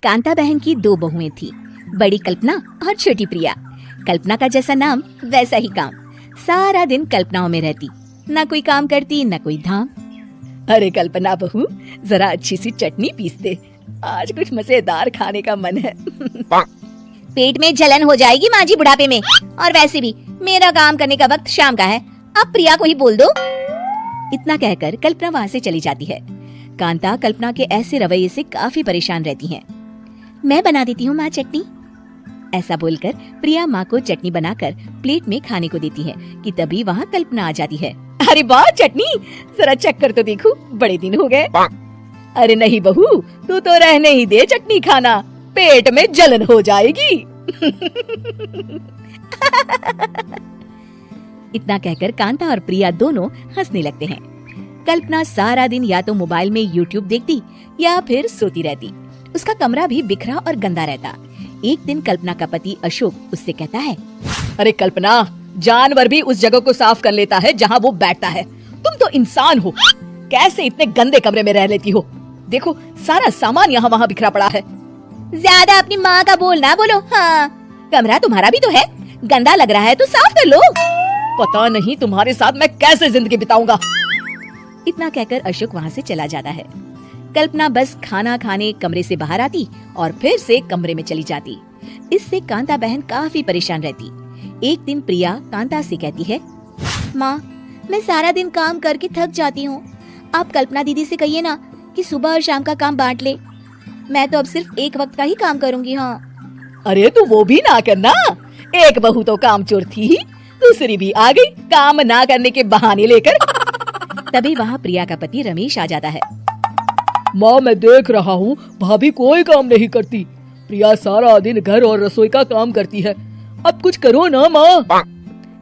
कांता बहन की दो बहुएं थी, बड़ी कल्पना और छोटी प्रिया। कल्पना का जैसा नाम वैसा ही काम। सारा दिन कल्पनाओं में रहती, ना कोई काम करती ना कोई धाम। अरे कल्पना बहू, जरा अच्छी सी चटनी पीस दे, आज कुछ मजेदार खाने का मन है। पेट में जलन हो जाएगी माँ जी बुढ़ापे में, और वैसे भी मेरा काम करने का वक्त शाम का है, अब प्रिया को ही बोल दो। इतना कहकर कल्पना वहाँ से चली जाती है। कांता कल्पना के ऐसे रवैये से काफी परेशान रहती हैं। मैं बना देती हूँ माँ चटनी, ऐसा बोलकर प्रिया माँ को चटनी बनाकर प्लेट में खाने को देती है कि तभी वहाँ कल्पना आ जाती है। अरे वाह चटनी, जरा चख कर तो देखूं, बड़े दिन हो गए। अरे नहीं बहू, तू तो रहने ही दे चटनी खाना, पेट में जलन हो जाएगी। इतना कहकर कांता और प्रिया दोनों हंसने लगते हैं। कल्पना सारा दिन या तो मोबाइल में यूट्यूब देखती या फिर सोती रहती। उसका कमरा भी बिखरा और गंदा रहता। एक दिन कल्पना का पति अशोक उससे कहता है, अरे कल्पना, जानवर भी उस जगह को साफ कर लेता है जहाँ वो बैठता है, तुम तो इंसान हो, कैसे इतने गंदे कमरे में रह लेती हो? देखो सारा सामान यहाँ वहाँ बिखरा पड़ा है। ज्यादा अपनी माँ का बोल ना बोलो। हाँ, कमरा तुम्हारा भी तो है, गंदा लग रहा है तो साफ कर लो। पता नहीं तुम्हारे साथ मैं कैसे जिंदगी बिताऊंगा। इतना कहकर अशोक वहाँ से चला जाता है। कल्पना बस खाना खाने कमरे से बाहर आती और फिर से कमरे में चली जाती। इससे कांता बहन काफी परेशान रहती। एक दिन प्रिया कांता से कहती है, माँ, मैं सारा दिन काम करके थक जाती हूँ, आप कल्पना दीदी से कहिए ना कि सुबह और शाम का काम बांट ले, मैं तो अब सिर्फ एक वक्त का ही काम करूँगी। हाँ। अरे तू वो भी ना करना, एक बहू तो कामचोर थी, दूसरी भी आ गई काम ना करने के बहाने लेकर। तभी वहाँ प्रिया का पति रमेश आ जाता है। माँ, मैं देख रहा हूँ भाभी कोई काम नहीं करती, प्रिया सारा दिन घर और रसोई का काम करती है, अब कुछ करो ना माँ।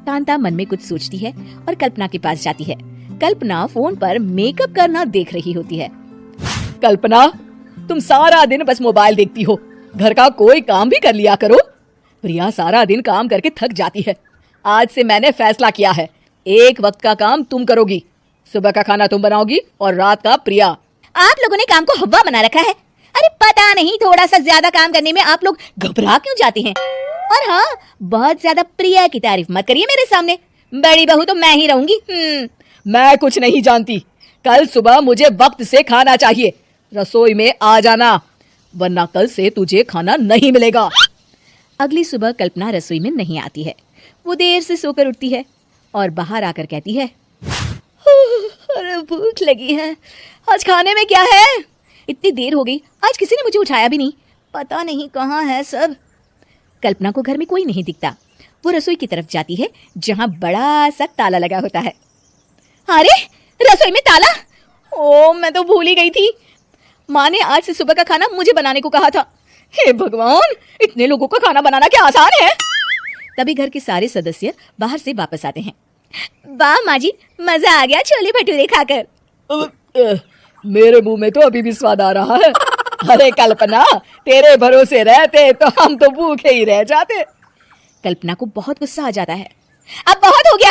कांता मन में कुछ सोचती है और कल्पना के पास जाती है। कल्पना फोन पर मेकअप करना देख रही होती है। कल्पना, तुम सारा दिन बस मोबाइल देखती हो, घर का कोई काम भी कर लिया करो। प्रिया सारा दिन काम करके थक जाती है, आज से मैंने फैसला किया है, एक वक्त का काम तुम करोगी, सुबह का खाना तुम बनाओगी और रात का प्रिया। आप लोगों ने काम को हवा बना रखा है। अरे पता नहीं थोड़ा सा ज्यादा काम करने में आप लोग घबरा क्यों जाते हैं। और हाँ, बहुत ज्यादा प्रिया की तारीफ मत करिए मेरे सामने, बड़ी बहू तो मैं ही रहूंगी। मैं कुछ नहीं जानती, कल सुबह मुझे वक्त से खाना चाहिए, रसोई में आ जाना, वरना कल से तुझे खाना नहीं मिलेगा। अगली सुबह कल्पना रसोई में नहीं आती है। वो देर से सोकर उठती है और बाहर आकर कहती है, अरे भूख लगी है, आज खाने में क्या है? इतनी देर हो गई, आज किसी ने मुझे उठाया भी नहीं, पता नहीं कहाँ है सब। कल्पना को घर में कोई नहीं दिखता। वो रसोई की तरफ जाती है जहाँ बड़ा सा ताला लगा होता है। अरे रसोई में ताला! ओ, मैं तो भूल ही गई थी। माँ ने आज से सुबह का खाना मुझे बनाने को कहा था। हे भगवान, इतने लोगों का खाना बनाना क्या आसान है? तभी घर के सारे सदस्य बाहर से वापस आते हैं। वाह माँ जी, मजा आ गया छोले भटूरे खाकर। मेरे मुंह में तो अभी भी स्वाद आ रहा है। अरे कल्पना, तेरे भरोसे रहते तो हम तो भूखे ही रह जाते। कल्पना को बहुत गुस्सा आ जाता है। अब बहुत हो गया,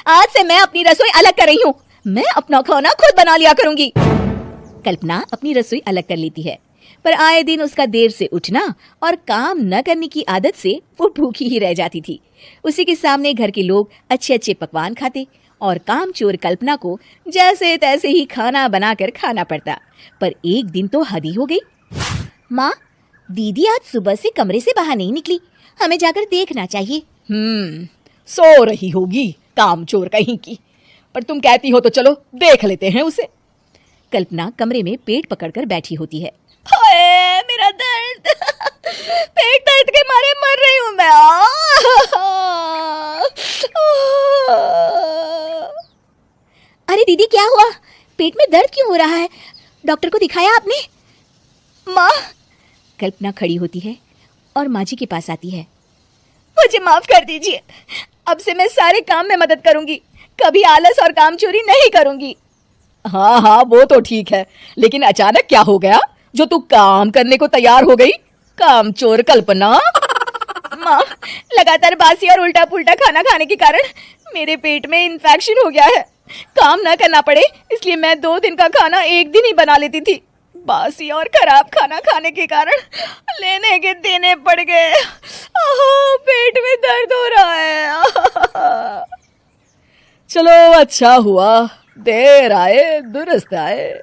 आज से मैं अपनी रसोई अलग कर रही हूँ, मैं अपना खाना खुद बना लिया करूंगी। कल्पना अपनी रसोई अलग कर लेती है, पर आए दिन उसका देर से उठना और काम न करने की आदत से वो भूखी ही रह जाती थी। उसी के सामने घर के लोग अच्छे अच्छे पकवान खाते और कामचोर कल्पना को जैसे तैसे ही खाना बनाकर खाना पड़ता। पर एक दिन तो हद ही हो गई। माँ, दीदी आज सुबह से कमरे से बाहर नहीं निकली, हमें जाकर देखना चाहिए। सो रही होगी कामचोर कहीं की, पर तुम कहती हो तो चलो देख लेते हैं उसे। कल्पना कमरे में पेट पकड़कर बैठी होती है। हाय मेरा दर्द, पेट दर्द के मारे मर रही हूँ मैं। अरे दीदी, क्या हुआ? पेट में दर्द क्यों हो रहा है? डॉक्टर को दिखाया आपने? माँ, कल्पना खड़ी होती है और माँ जी के पास आती है। मुझे माफ कर दीजिए, अब से मैं सारे काम में मदद करूंगी, कभी आलस और काम चोरी नहीं करूंगी। हाँ हाँ, वो तो ठीक है, लेकिन अचानक क्या हो गया जो तू काम करने को तैयार हो गई? कामचोर कल्पना। माँ, लगातार बासी और उल्टा पुल्टा खाना खाने के कारण मेरे पेट में इन्फेक्शन हो गया है। काम ना करना पड़े इसलिए मैं 2 दिन का खाना एक दिन ही बना लेती थी। बासी और खराब खाना खाने के कारण लेने के देने पड़ गए। पेट में दर्द हो रहा है। चलो अच्छा हुआ, देर आए दुरुस्त आए।